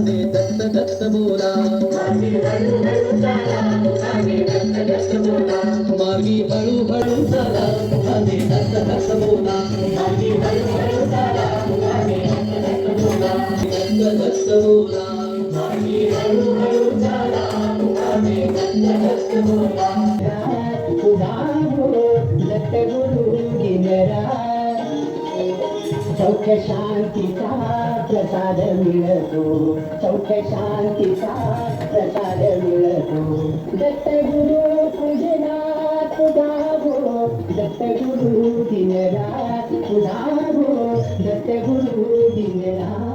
मुखाने दत्त दत्त बोला मार्गी हळूहळू चाला मुखाने दत्त दत्त बोला मार्गी हळूहळू चाला मुखाने दत्त दत्त बोला मार्गी हळूहळू चाला मुखाने दत्त दत्त बोला दत्त दत्त बोला मार्गी हळूहळू चाला मुखाने दत्त दत्त बोला दत्त गुरु गिनरा सौख्य शांतीचा प्रसाद मिळतो सौख्य शांतीचा प्रसाद मिळतो दत्त गुरु पूजनात जावो दत्त गुरु दिनरात जावो दत्त गुरु दिनरात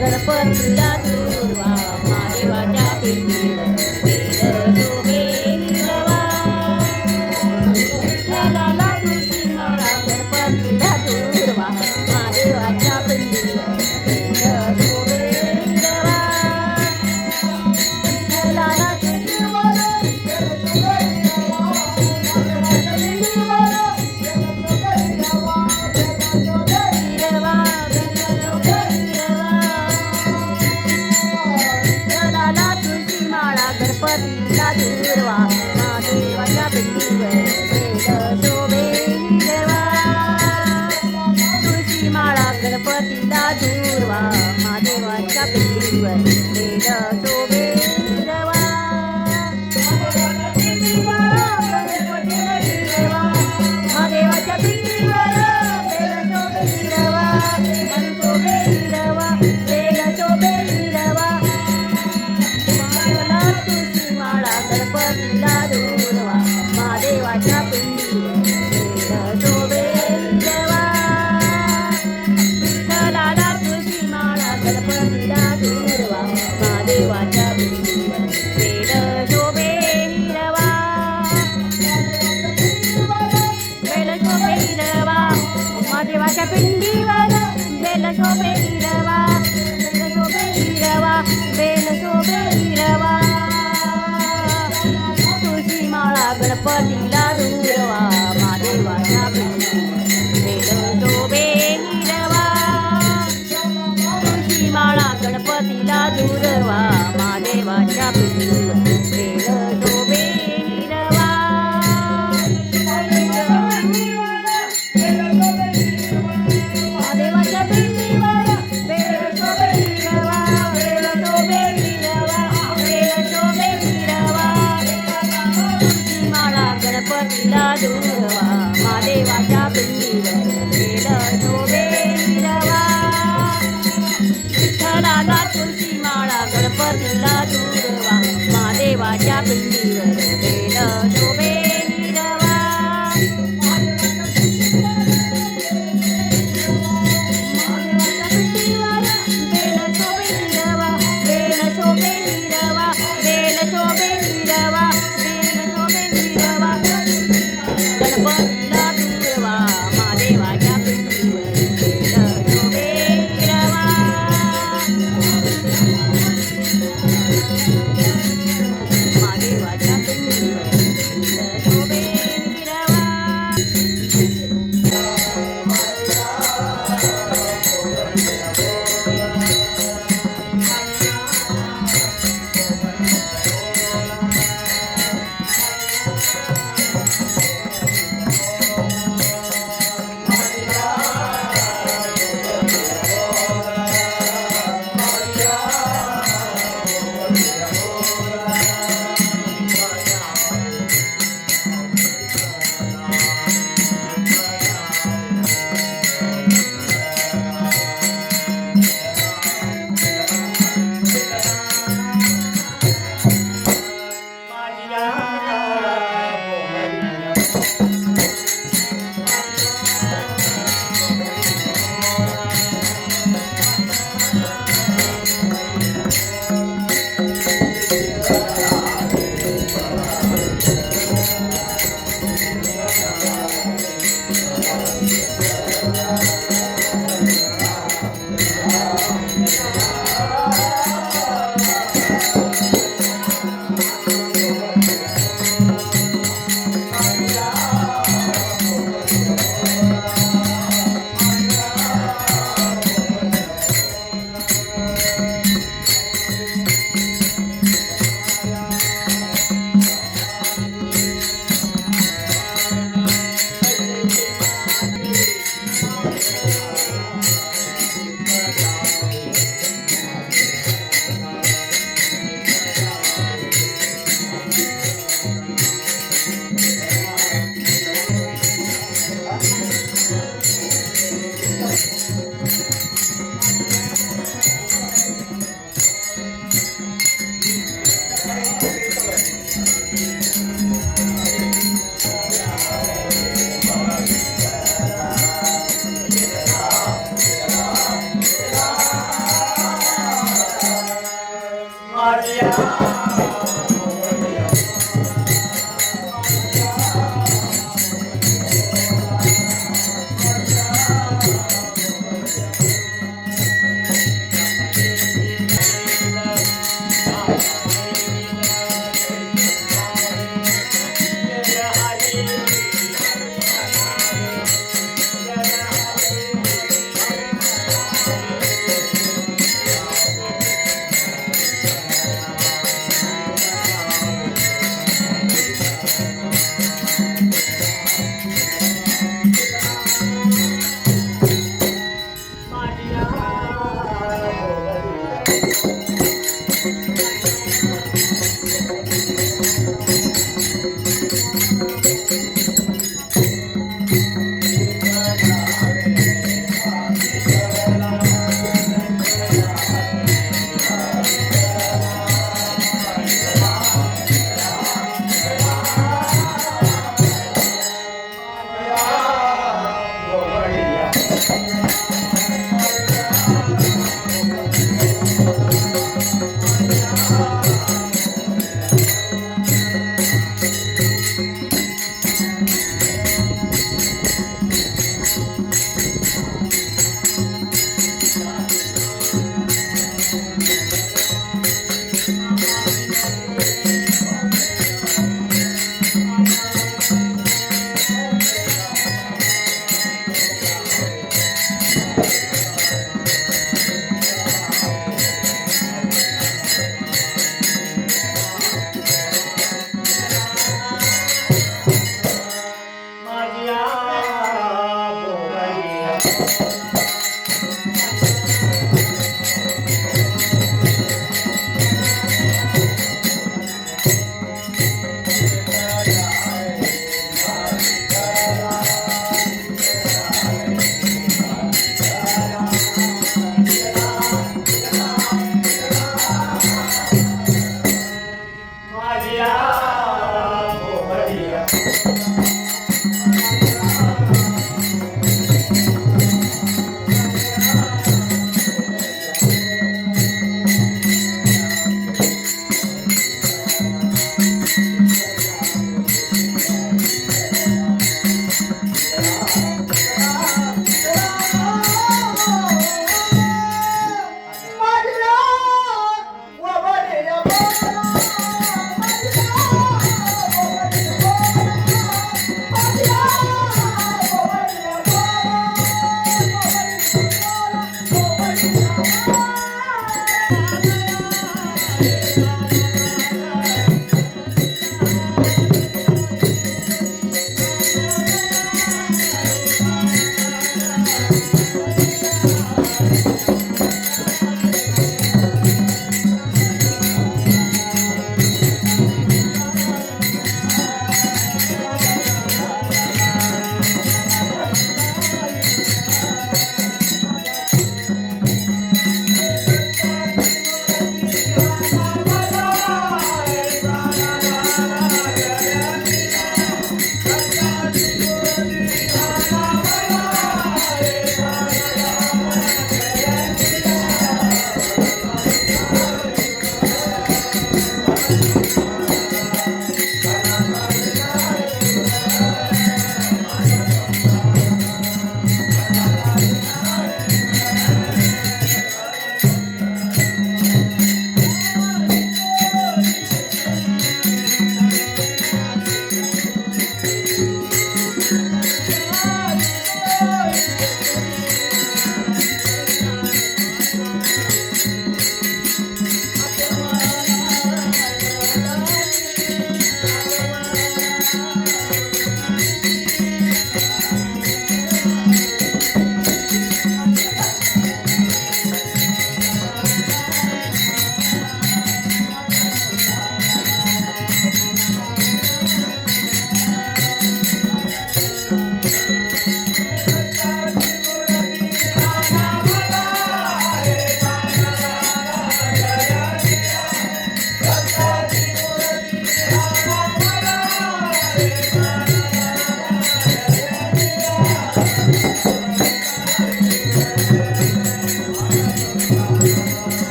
गणपतीला दुर्वा महादेवाच्या पिंडीवर बेल शोभे हिरवा. विठ्ठलाला तुळशी माळा गणपतीला दुर्वा महादेवाच्या पिंडीवर बेल शोभे हिरवा. विठ्ठलाला तुळशी माळा गणपतीला दुर्वा महादेवाच्या पिंडीवर बेल शोभे हिरवा. गणपतीला दुर्वा महादेवाच्या पिंडीवर बेल शोभे हिरवा. तुळशी माळा गणपतीला दुर्वा महादेवाच्या पिंडीवर बेल शोभे हिरवा. तुळशी माळा गणपतीला दुर्वा महादेवाच्या पिंडीवर बेल शोभे हिरवा. बेल शोभे हिरवा. बेल शोभे हिरवा. गणपतीला दुर्वा महादेवाच्या पिंडीवर बेल शोभे हिरवा. विठ्ठलाला तुळशी माळा गणपतीला दुर्वा महादेवाच्या पिंडीवर बेल शोभे हिरवा. बेल शोभे हिरवा. महादेवाच्या पिंडीवर बेल शोभे हिरवा. बेल शोभे हिरवा. बेल शोभे हिरवा. गणपतीला दुर्वा महादेवाच्या पिंडीवर बेल शोभे हिरवा. तुळशी माळा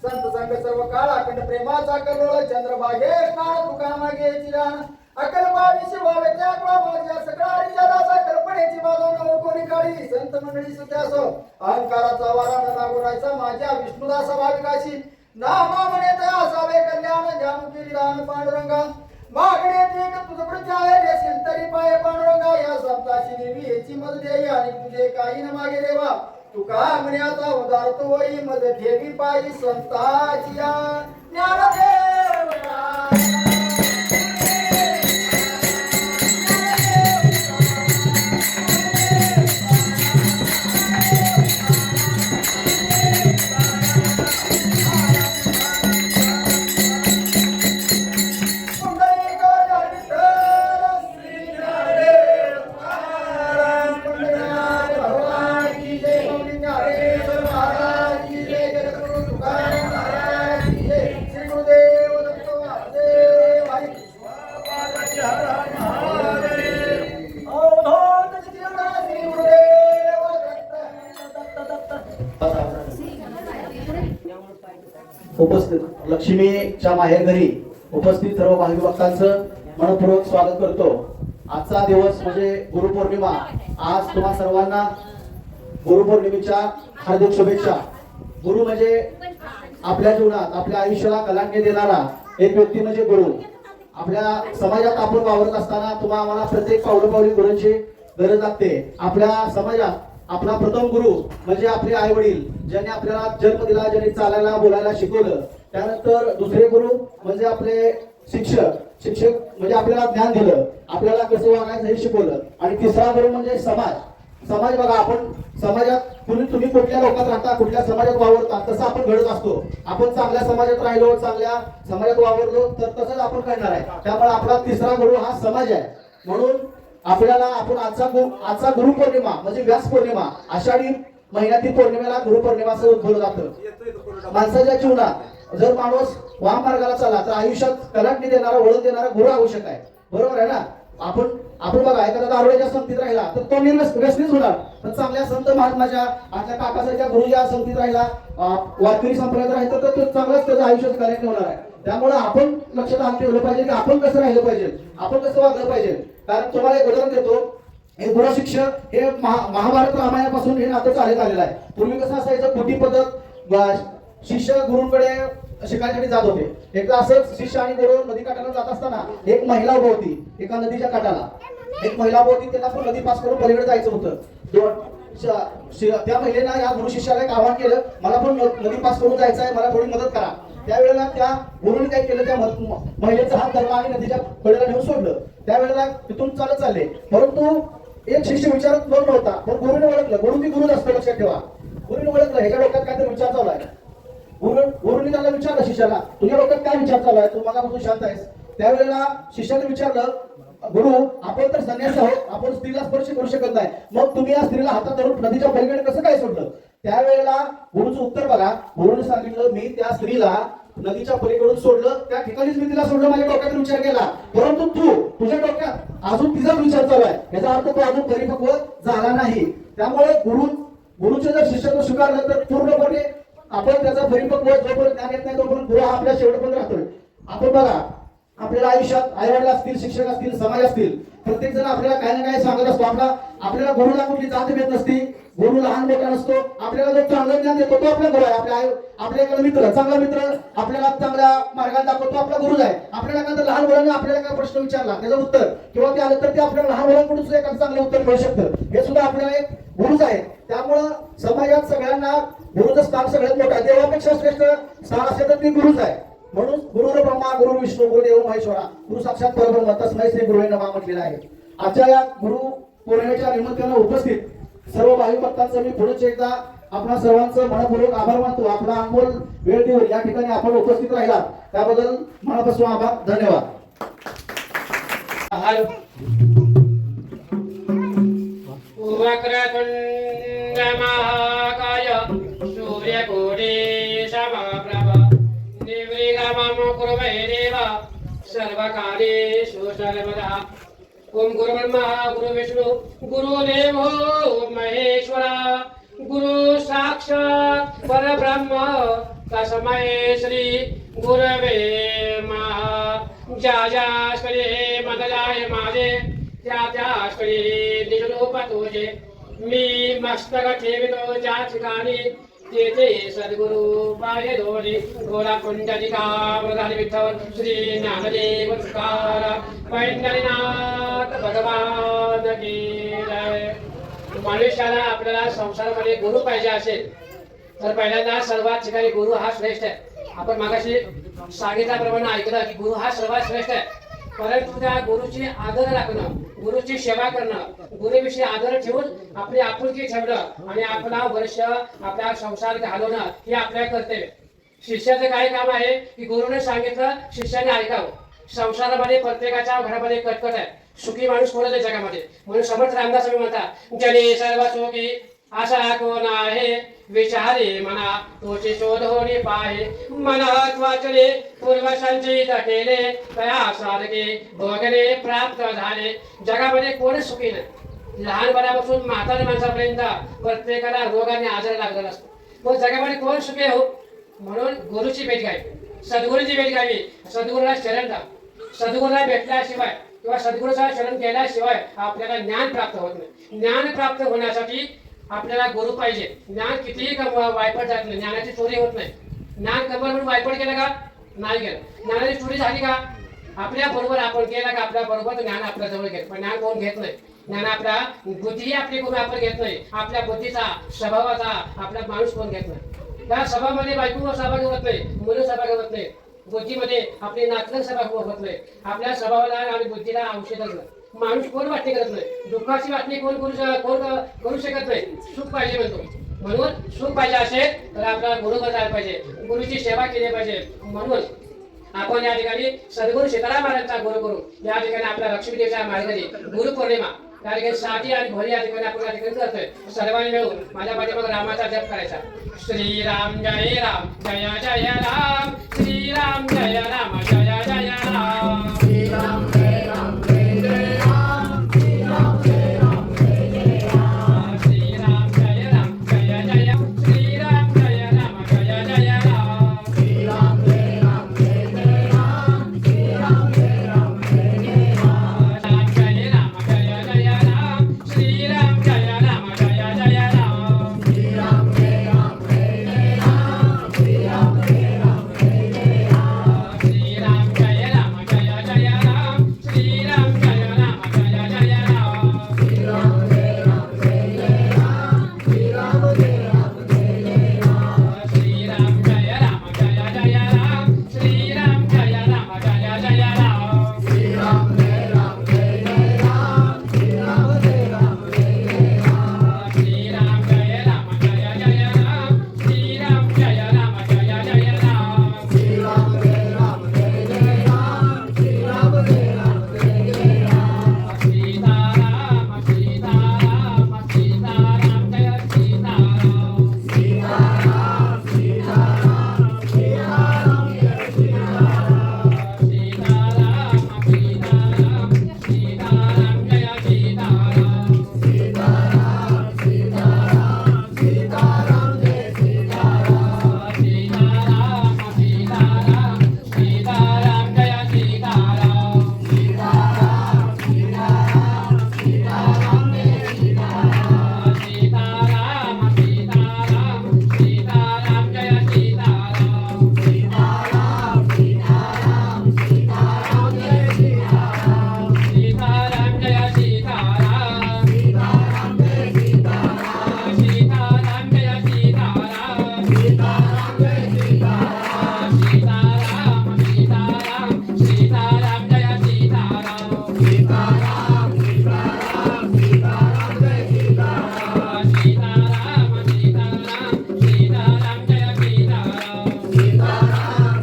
संत संग सर्व काळ अखंड प्रेमाचा कल्लोळ चंद्रभागे काळ तुका मागे चिराण अकल बावी शिवावे त्या कुळा माझ्या सकाळी जगाचा कल्पनेची बाजू न कोणी काळी संत मंडळी सुत्यास अहंकाराचा वारा न लागुरायचा माझ्या विष्णुदासा भाविकाशी नामा म्हणे असावे कल्याण जाणू केली दान पांडुरंगा मागणे एक तुझं प्रचार देशील तरी पाय पांडुरंगा या संताची देवी याची मत देई आणि तुझे काही न मागे देवा तू का म्हण्याचा उदार तो होई मद ठेवी पायी संताची या ज्ञानदेवता उपस्थित लक्ष्मीच्या माहेर घरी उपस्थित सर्व भावी भक्तांचं मनपूर्वक स्वागत करतो. आजचा दिवस म्हणजे गुरुपौर्णिमा. आज तुम्हा सर्वांना गुरुपौर्णिमेच्या हार्दिक शुभेच्छा. गुरु म्हणजे आपल्या जीवनात आपल्या आयुष्याला कलाटणी देणारा एक व्यक्ती म्हणजे गुरु. आपल्या समाजात आपण वावरत असताना तुम्हा आम्हाला प्रत्येक पावलोपावली गुरूंची गरज लागते. आपल्या समाजात आपला प्रथम गुरु म्हणजे आपले आई वडील, ज्यांनी आपल्याला जन्म दिला, ज्यांनी चालायला बोलायला शिकवलं. त्यानंतर दुसरे गुरु म्हणजे आपले शिक्षक म्हणजे आपल्याला ज्ञान दिलं, आपल्याला कसं वागायचं हे शिकवलं. आणि तिसरा गुरु म्हणजे समाज बघा, आपण समाजात तुम्ही कुठल्या लोकात राहता, कुठल्या समाजात वावरता, तसं आपण घडत असतो. आपण चांगल्या समाजात राहिलो, चांगल्या समाजात वावरलो तर तसंच आपण करणार आहे. त्यामुळे आपला तिसरा गुरु हा समाज आहे. म्हणून आपल्याला आपण आजचा गुरुपौर्णिमा म्हणजे व्यास पौर्णिमा, आषाढी महिन्यातील पौर्णिमेला गुरुपौर्णिमा असं उद्भवलं जातं. माणसाच्या जीवनात जर माणूस वाममार्गाला चालला तर आयुष्यात कलाटणी देणारा, वळण देणारा गुरु आवश्यक आहे. बरोबर आहे ना? आपण बघा, एखादा दारुड्याच्या संगतीत राहिला तर तो व्यसनीच होणार. पण चांगल्या संत महात्माच्या आपल्या काकासारख्या गुरुच्या संगतीत राहिला, वारकरी संप्रदायात राहिला तर तो चांगलाच त्याचं आयुष्यात कलाटणी होणार आहे. त्यामुळे आपण लक्षात आणून ठेवलं पाहिजे की आपण कसं राहिलं पाहिजे, आपण कसं वागलं पाहिजे. कारण तुम्हाला एक उदाहरण देतो. हे गुरु शिक्षक हे महाभारत रामायणापासून हे नातं चालत आलेलं आहे. पूर्वी कसं असायचं, कुटी पद्धत, शिष्य गुरुंकडे शिकायसाठी जात होते. एकदा असंच शिष्य आणि गुरु नदी काठाला जात असताना एक महिला उभी होती. एका नदीच्या काठाला एक महिला उभी होती. त्यांना पण नदी पास करून पलीकडे जायचं होतं. त्या महिलेनं या गुरु शिष्याला एक आवाहन केलं, मला पण नदी पास करून जायचं आहे, मला थोडी मदत करा. त्यावेळेला त्या गुरुने काय केलं, त्या महिलेचा हात धरला आणि नदीच्या कडेला नेऊन सोडलं. त्यावेळेला तिथून चालत चालले. परंतु एक शिष्य विचारत नव्हता, पण गुरुने ओळखलं. गुरु ती गुरुच असतो, लक्षात ठेवा. गुरुने ओळखलं ह्याच्या डोक्यात काहीतरी विचार चालू आहे. गुरुने त्याला विचारलं, शिष्याला तुझ्या डोक्यात काय विचार चालू आहे, तू मगापासून शांत आहेस. त्यावेळेला शिष्याने विचारलं, गुरु आपण तर संन्यासी आहोत, आपण स्त्रीला स्पर्श करू शकत नाही, मग तुम्ही या स्त्रीला हातात धरून नदीच्या पलीकडे कसं काय सोडलं? त्यावेळेला गुरुचं उत्तर बघा. गुरुने सांगितलं, मी त्या स्त्रीला नदीच्या पलीकडून सोडलं, त्या ठिकाणीच मी तिला सोडलं, माझ्या डोक्यात विचार केला. परंतु तुझ्या डोक्यात अजून तिचाच विचार चालू आहे, याचा अर्थ तो अजून परिपक्व झाला नाही. त्यामुळे गुरुचे जर शिष्यत्व स्वीकारलं तर पूर्णपणे आपण त्याचा परिपक्व जोपर्यंत ज्ञान येत नाही तोपर्यंत गुरु हा आपल्या शेवटपर्यंत राहतोय. आपण बघा, आपल्याला आयुष्यात आई वडील असतील, शिक्षक असतील, समाज असतील, प्रत्येक जण आपल्याला काही ना काही सांगत असतो. आपल्याला गुरुला कुठली जात भेट नसती, गुरु लहान मोठा नसतो. आपल्याला जो चांगलं ज्ञान देतो तो आपला गुरु आहे. आपल्याकडे मित्र, चांगला मित्र आपल्याला चांगल्या मार्गाने दाखवतो, आपला गुरुच आहे. आपल्याला एखाद्या लहान मुलाने आपल्याला काय प्रश्न विचारला, त्याचं उत्तर किंवा ते आलं तर ते आपल्याला लहान मुलांकडून सुद्धा एखादं चांगलं उत्तर मिळू शकतं. हे सुद्धा आपल्याला एक गुरुच आहे. त्यामुळं समाजात सगळ्यांना गुरुचं स्थान सगळ्यात मोठं आहे. देवापेक्षा श्रेष्ठ स्थान असेल तर ते गुरुच आहे. म्हणून गुरु ब्रह्मा, गुरु विष्णू, गुरुदेव महेश्वरा, गुरु साक्षात परब्रह्म तस्मै श्री गुरुवे नमः म्हटलेलं आहे. आजच्या या गुरु पौर्णिमेच्या निमित्तानं उपस्थित सर्व भावी भक्तांचं मी पुढे एकदा आपणा सर्वांचं मनपूर्वक आभार मानतो. आपला अनमोल वेळ देऊन या ठिकाणी आपण उपस्थित राहिला त्याबद्दल मनापासून आभार, धन्यवाद. वक्रतुंड महाकाय सूर्यकोटि समप्रभ निर्विघ्नं कुरु मे देव सर्वकार्येषु सर्वदा. ओम गुरु ब्रह्मा गुरु विष्णु गुरुदेवो महेश्वरा गुरु साक्षात परब्रह्म तस्मै श्री गुरवे नमः. ज्या ज्या स्त्री मदलाय माझे त्या स्त्री निजरूप तुझे मी मस्तक ठेवितो ज्या ठिकाणी तेथे सद्गुरु पाहे दोरी गोरा कुंडलिका प्रधान विठ्ठल श्री ज्ञानदेव तुकाराम पंढरीनाथ भगवान की जय. मनुष्याला आपल्याला संसारामध्ये गुरु पाहिजे असेल तर पहिल्यांदा सर्वात ठिकाणी गुरु हा श्रेष्ठ आहे. आपण मागाशी सांगितल्याप्रमाणे ऐकलं की गुरु हा सर्वात श्रेष्ठ आहे. परंतु त्या गुरुची आदर राखणं, गुरुची सेवा करणं, गुरुविषयी आदर ठेवून आपली आपुलकी ठेवणं आणि आपला वर्ष आपल्या संसार घालवणं हे आपल्या कर्तव्य. शिष्याचं काय काम आहे की गुरुने सांगितलं शिष्याने ऐकावं. संसारामध्ये प्रत्येकाच्या घरामध्ये कटकट आहे. सुखी माणूस कोणच आहे जगामध्ये. म्हणून समर्थ रामदास स्वामी म्हणतात जनी सर्व सुखी असा कोण आहे विचारे मना तोचे शोधोनी पाहे महत्वाचे पूर्व संचित केले तया साधके भोगणे प्राप्त झाले. जगामध्ये कोणच सुखी नाही. लहानपणापासून म्हाताऱ्या माणसापर्यंत प्रत्येकाला रोगाने आजार लागलेला असतो. मग जगामध्ये कोण सुखी हो म्हणून गुरुची भेट घ्यावी, सद्गुरूची भेट घ्यावी, सद्गुरूला शरण जा. सद्गुरूला भेटल्याशिवाय किंवा सद्गुरूचा शरण केल्याशिवाय आपल्याला ज्ञान प्राप्त होत नाही. ज्ञान प्राप्त होण्यासाठी आपल्याला गुरु पाहिजे. ज्ञान कितीही वायपट जात नाही, ज्ञानाची चोरी होत नाही. ज्ञान कमल म्हणून वायपट केलं का नाही केलं. ज्ञानाची चोरी झाली का आपल्या बरोबर आपण केला का आपल्या बरोबर ज्ञान आपल्या जवळ घेत. पण ज्ञान कोण घेत नाही. ज्ञान आपल्या बुद्धीही आपली कोण आपण घेत नाही. आपल्या बुद्धीचा स्वभावाचा आपला माणूस कोण घेत नाही. त्या सभामध्ये बायको सहभागी होत नाही, मुलं सहभागी होत नाही. बुद्धीमध्ये आपली नातलग सहभागी होत नाही. आपल्या स्वभावाला आणि बुद्धीला औषधच नाही. माणूस कोण वाटणी करत नाही. दुःखाची वाटणी कोण करू शकत नाही. सुख पाहिजे म्हणतो. म्हणून सुख पाहिजे असेल तर आपल्याला गुरु बनायला पाहिजे, गुरुची सेवा केली पाहिजे. म्हणून आपण या ठिकाणी सद्गुरू सीताराम महाराजांचा गुरु करू. या ठिकाणी आपल्या लक्ष्मीदेवीच्या मार्गाने गुरुपौर्णिमा या ठिकाणी साठी आणि भोरी या ठिकाणी आपण या ठिकाणी करतोय. सर्वांनी मिळून माझ्या पाठीमागे रामाचा जप करायचा. श्रीराम जय राम जय जय राम श्रीराम जय राम जय जय राम श्रीराम जय राम जय जय राम श्रीराम जय राम जय जय राम श्रीराम जय राम जय जय श्रीराम जय राम जय जय राम श्रीराम जय राम जय जय राम श्रीराम जय राम जय जय राम जय राम जय जय राम श्रीराम जय राम जय जय राम श्रीराम जय राम जय जय राम श्रीराम जय राम जय जय राम श्रीराम जय राम जय जय राम श्रीराम जय राम जय जय राम श्रीराम जय राम जय जय राम श्रीराम जय राम जय जय राम श्रीराम जय राम जय जय राम श्रीराम जय राम जय जय राम श्रीराम जय राम जय जय राम श्रीराम जय राम जय जय राम श्रीराम जय राम जय जय राम श्रीराम जय राम जय जय राम श्रीराम जय राम जय जय राम श्रीराम जय राम जय जय राम सीताराम सीताराम सीताराम जय सीताराम सीताराम सीताराम सीताराम जय सीताराम सीताराम सीताराम सीताराम जय सीताराम सीताराम सीताराम सीताराम जय सीताराम सीताराम सीताराम सीताराम जय सीताराम सीताराम सीताराम सीताराम जय सीताराम सीताराम सीताराम सीताराम जय सीताराम सीताराम सीताराम सीताराम जय सीताराम सीताराम जय सीताराम सीताराम जय सीताराम सीताराम जय सीताराम सीताराम जय सीताराम सीताराम सीताराम सीताराम जय सीताराम सीताराम सीताराम सीताराम जय सीताराम सीताराम सीताराम सीताराम जय सीताराम सीताराम सीताराम सीताराम जय सीताराम सीताराम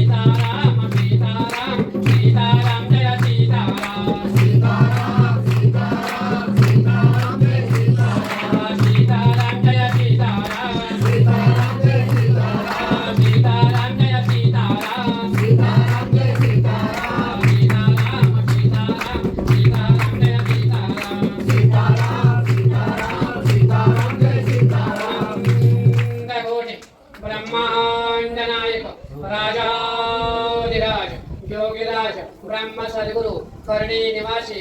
सीताराम सीताराम जय सीताराम सीताराम सीताराम सीताराम जय सीताराम सीताराम जय सीताराम सीताराम जय सीताराम सीताराम जय सीताराम सीताराम जय सीताराम सीताराम सीताराम सीताराम जय सीताराम सीताराम सीताराम सीताराम जय सीताराम दगोटे ब्रह्मांड नायक राजाधिराज योगीराज ब्रह्म सद्गुरु कर्णी निवासी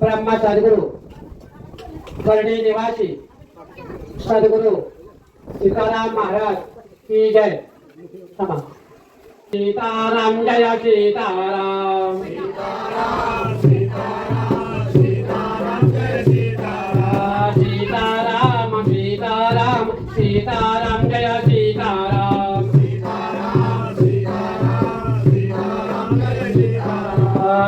ब्रह्मा सद्गुरु वर्णी निवासी सद्गुरु सीताराम महाराज की जय। समा सीताराम जय सीताराम सीताराम सीताराम सीताराम जय सीताराम सीताराम सीताराम सीताराम जय सीताराम सीताराम सीताराम सीताराम जय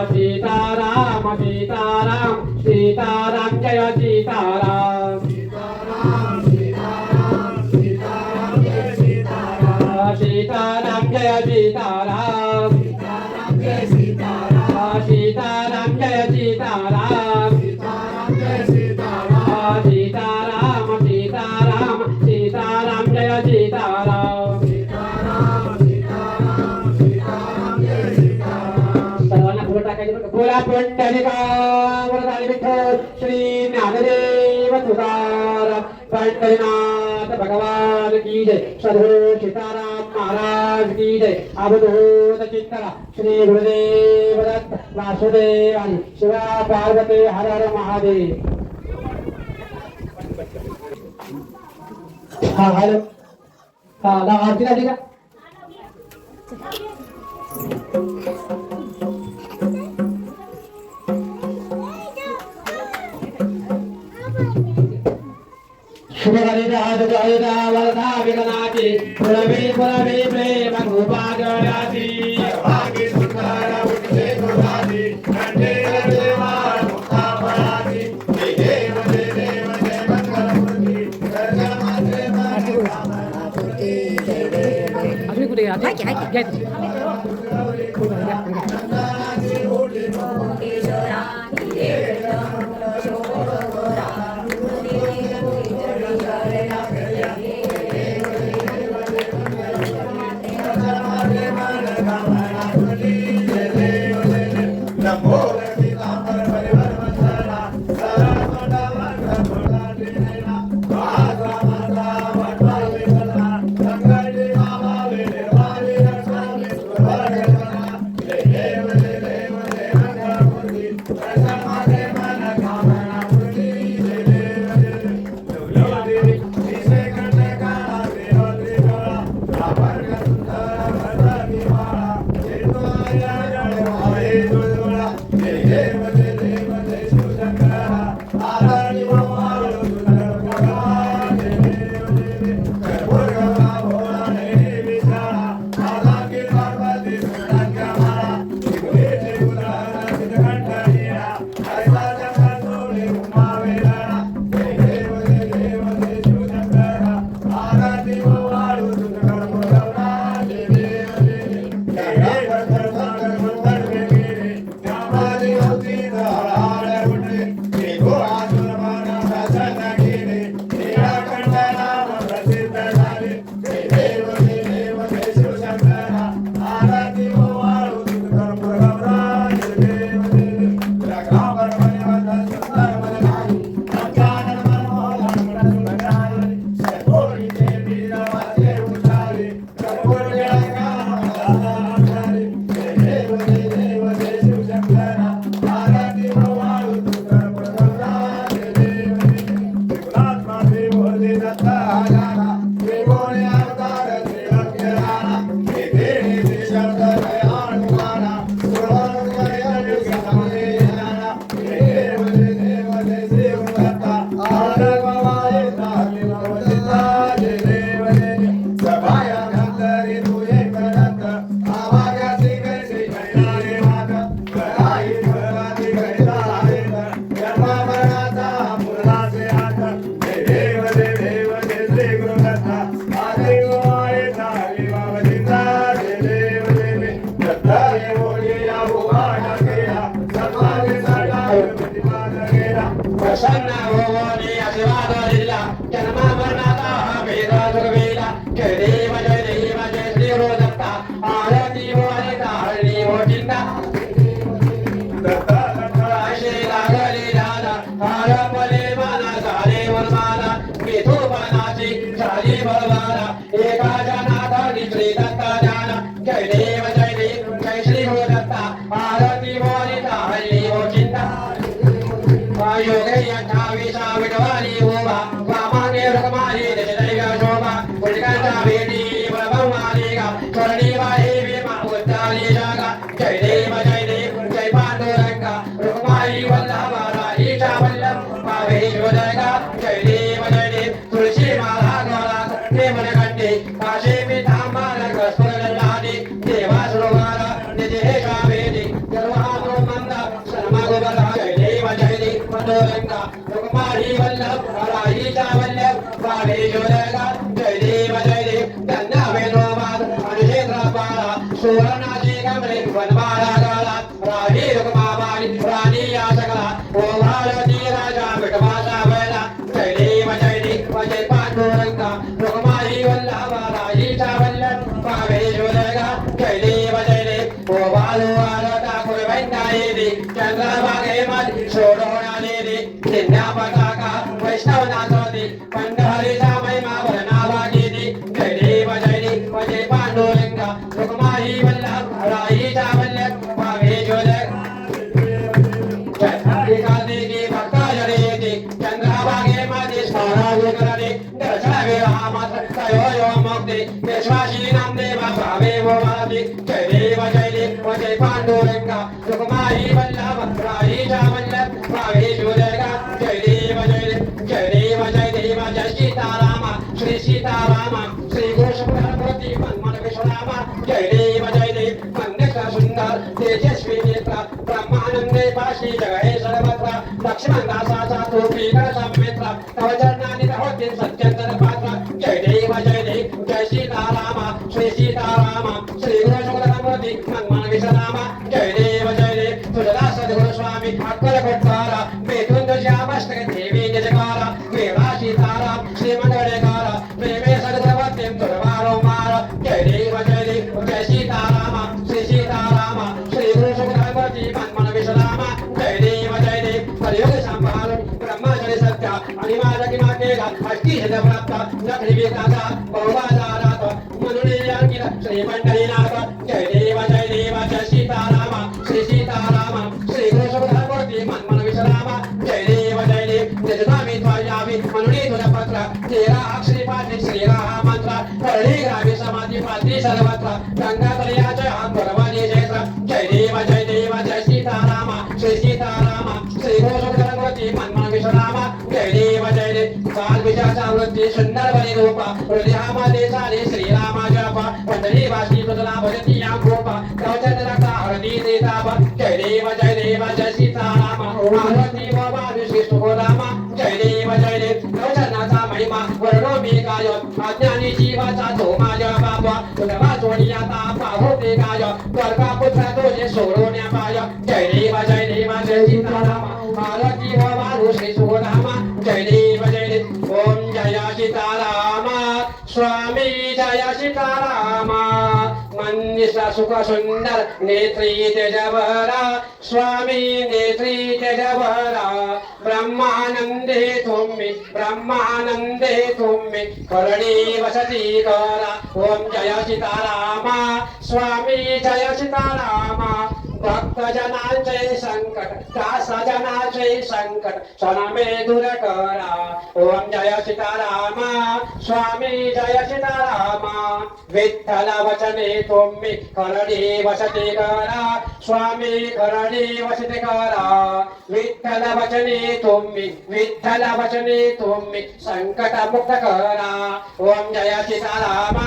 सीताराम सीताराम सीताराम सीताराम जय सीताराम सीताराम सीताराम सीताराम जय सीताराम सीताराम जय सीताराम सीताराम जय सीताराम सीताराम जय सीताराम सीताराम जय सीताराम सीताराम सीताराम सीताराम जय सीताराम सीताराम सीताराम सीताराम जय सीताराम। सर्वांना फुलं टाकायची बरं का? बोला पंढरीका वरदानी विठ्ठल श्री ज्ञानदेव तुकाराम पंढरीनाथ भगवान की जय। सद्गुरु सीताराम महाराज की जय। अवधूत चिंतन श्री गुरुदेव दत्त वासुदेव आणि शिवा पार्वती हर हर महादेव। हा हॅलो हा आरती झाली का? शुभकरिता दुःखहरिता वरदा विघ्नाति पुरवी पुरवी प्रेम कृपागराति भाग्य सुखरा उठे गुराति कंठे देवा मुक्ता पराति देव देव जय मंगलमूर्ति दर्शन मात्रे माते कामनापूर्ति जय देव। अभी कुठे योगे यथावि सावितवाली होवा वामाने रकमाली दशदैव्य शोभा पुष्कंता भेटी प्रभवालीगा चरणी वाही विमा उद्दाली जागा जय देव जय पांडुरंगा रुक्माई वल्लभा राईचा वल्लभ पावे शोधगा जय देव तुळशी माला गोला प्रेमन कंटे काशे मी थांबाल कसपरलादी देवा सरोवरा निजे कावेदी सर्वातो मंदा शर्मा गोबरा जय देव पांडुरंगा रुक्माई वल्लभ राईचा वल्लभ पावे शोधगा जय देव धन्य वेदोवाद अनुषेत्र पाला सुवर्णाची कमले वनमाला गाला राही रुक्माबाई राणी या सकला ओ भारती राजा विठवाचा बैला जय देव जय पांडुरंगा रुक्माई वल्लभ राईचा वल्लभ पावे शोधगा जय देव ओ बालू आरता कुरवैंदाई दे चंद्रभागे मध सोडवणारे दे जिन्या पताका वैष्णवनाथोदी पंढरीचा महिमा भरणावागे दे जय देव जय पांडुरंगा रुक्माई वल्लभ राईचा वल्लभ पावे शोधगा जय भक्ता जरे चंद्रभागे मध्ये स्मरावे करणे दर्शनावे रामात तयो मुक्ती विश्वासी नामदेवा भावे मोमादी जय देव जय पांडुरंगा रुक्माई वल्लभ राईचा वल्लभ पावे शोधगा जय देव जय सीतारामा श्री सीतारामा श्री गोष्पती मन विश्वरामा जय देव मंदिर सुंदर तेजस्वी नेत्र ब्रह्मानंदे पाशी जगहे सर्वत्र लक्ष्मण दासाचा तोपी कर समित्र तव चरणानि होते सत्यंतर पात्र जय देव जय सीतारामा श्री गोष्पती मन विश्वरामा जय देव तुझा सद्गुरु स्वामी अक्कल कोटवारा बेतुंद श्यामस्तक देवी निजकारा वेळा सीताराम श्रीमंडळेकारा प्रेमे सद्गुरवते तुरवारो मारा जय देव जय सीतारामा श्री गोष्पती मन विश्वरामा जय देव कलियुग संभाळून ब्रह्मचर्य सत्य आणि माझा किमा केला अष्टी शत प्राप्त लक्ष्मी विकासा बहुबाजारात म्हणून यांकिला श्रीमंडळीनाथ जय देव जय सीतारामा श्री गोष्पती मन विश्वरामा जय देव निजनामी त्वयावी म्हणून तुझा पत्र तेरा अक्षरी पाठी श्रीराम मंत्र करणी ग्रामी समाधी पात्री सर्वत्र गंगा तलयाच्या परवानी क्षेत्र जय देव जय सीतारामा श्री गोष्पती मन विश्वरामा जय देव काल विचारचा वृत्ती सुंदर बनी रूपा हृदयामध्ये झाले श्रीरामा जपा पंढरी वासी तुझला भजती या गोपा कवचंद्रका हरदी देताबा जय देव जय सीतारामा पार्वती बाबा श्री सुखोरामा जय देव कवचनाचा महिमा वर्णो मी गाय अज्ञानी जीवाचा तो माझ्या बाबा तुझा जोडियाता पाहोते गाय स्वर्गा पुत्र तुझे सोडवण्या पाय जय देव जय सीतारामा पार्वती बाबा श्री सुखोरामा जय देव ओम जय सीतारामा स्वामी जय सीतारामा मनीषा सुख सुंदर नेत्री तेजवरा स्वामी नेत्री तेजवरा ब्रह्मानंदे तुम्ही करणी वसती करा ओम जय सीतारामा स्वामी जय सीतारामा भक्तजनांचे संकट दासजनाचे संकट सनमे दूर करा ओम जय सीतारामा स्वामी जय सीतारामा विठ्ठल वचने तुम्ही करणी वसती करा स्वामी करणी वसती करा विठ्ठल वचने तुम्ही संकट मुक्त करा ओम जय सीतारामा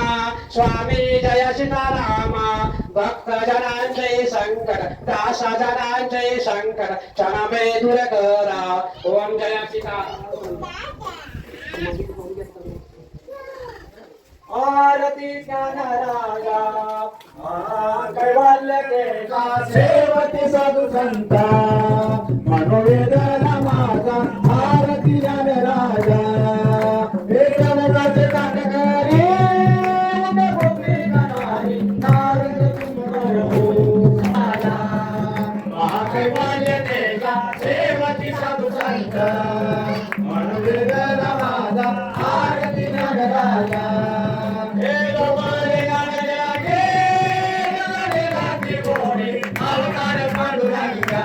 स्वामी जय सीतारामा भक्तजनांचे संकट दासजनांचे संकट क्षणमे दूर करा ओम जय सीताराम आरती ज्ञान राजा कैवल्य केला सेवती साधू संता मनोवेद माझा आरती ज्ञान राजा एकदम काटकरी कैवल्य केला सेवती साधू संता मनोवेद माझा आरती ज्ञान राजा पांडुरंगा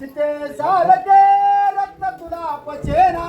सीते सारखे रत्न तुला पचेना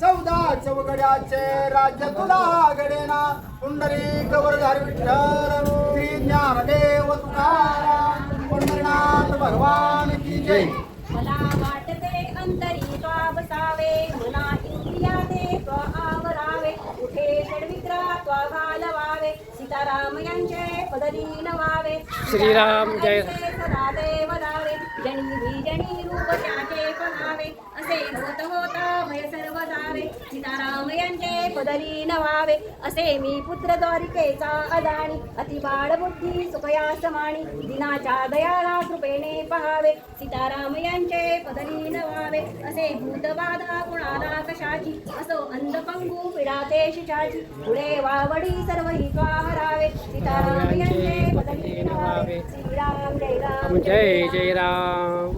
14 चौघड्याचे राज्य तुला घडेना पुंडलिक वरधारी विठ्ठल श्री ज्ञानदेव तुकाराम पंढरीनाथ भगवान की जय. मला वाटते अंतरी त्वा बसावे मना इंद्रिया ते त्वा आवरावे उठे षडविक्रा त्वा घालवावे सीताराम यांचे पदरी नवावे श्रीराम जय. सदा देव लावे जनी जनी रूप त्याचे पहावे असे होत होता भय सर्व जावे सीताराम यांचे पदरी नवावे असे मी पुत्र द्वारिकेचा अदाणी अति बाळ बुद्धी सुखया समाणी दिनाच्या दयाळा कृपेने पहावे सीताराम यांचे पदरी नवावे असे भूतबाधा कुणाला कशाची असो अंधपंगू पिडाते शिशाची पुढे वावडी सर्व ही हरावे सीताराम यांचे पदरी नवावे श्रीराम जय राम जय जय राम.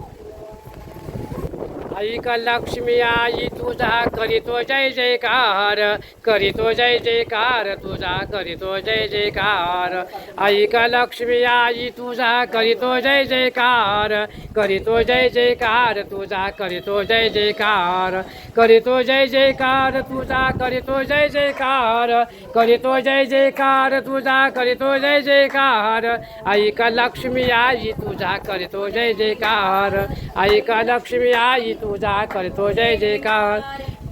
ऐक लक्ष्मी आई तुझा करीतो जय जयकार करीतो जय जयकार तुझा करीतो जय जयकार. ऐक लक्ष्मी आई तुझा करीतो जय जयकार करीतो जय जयकार तुझा करीतो जय जयकार करीतो जय जयकार तुझा करीतो जय जयकार करीतो जय जयकार तुझा करीतो जय जयकार. ऐक लक्ष्मी आई तुझा करीतो जय जयकार ऐक लक्ष्मी आई तुझा करीतो जय जयकार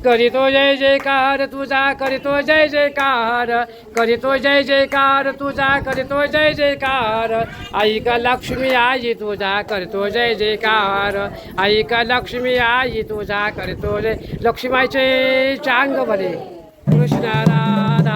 करीतो जय जयकार तुझा करीतो जय जयकार करीतो जय जयकार तुझा करीतो जय जयकार. ऐक लक्ष्मी आई तुझा करतो जय जयकार ऐक लक्ष्मी आई तुझा करतो जय. लक्ष्मीचे चांग भले कृष्ण राधा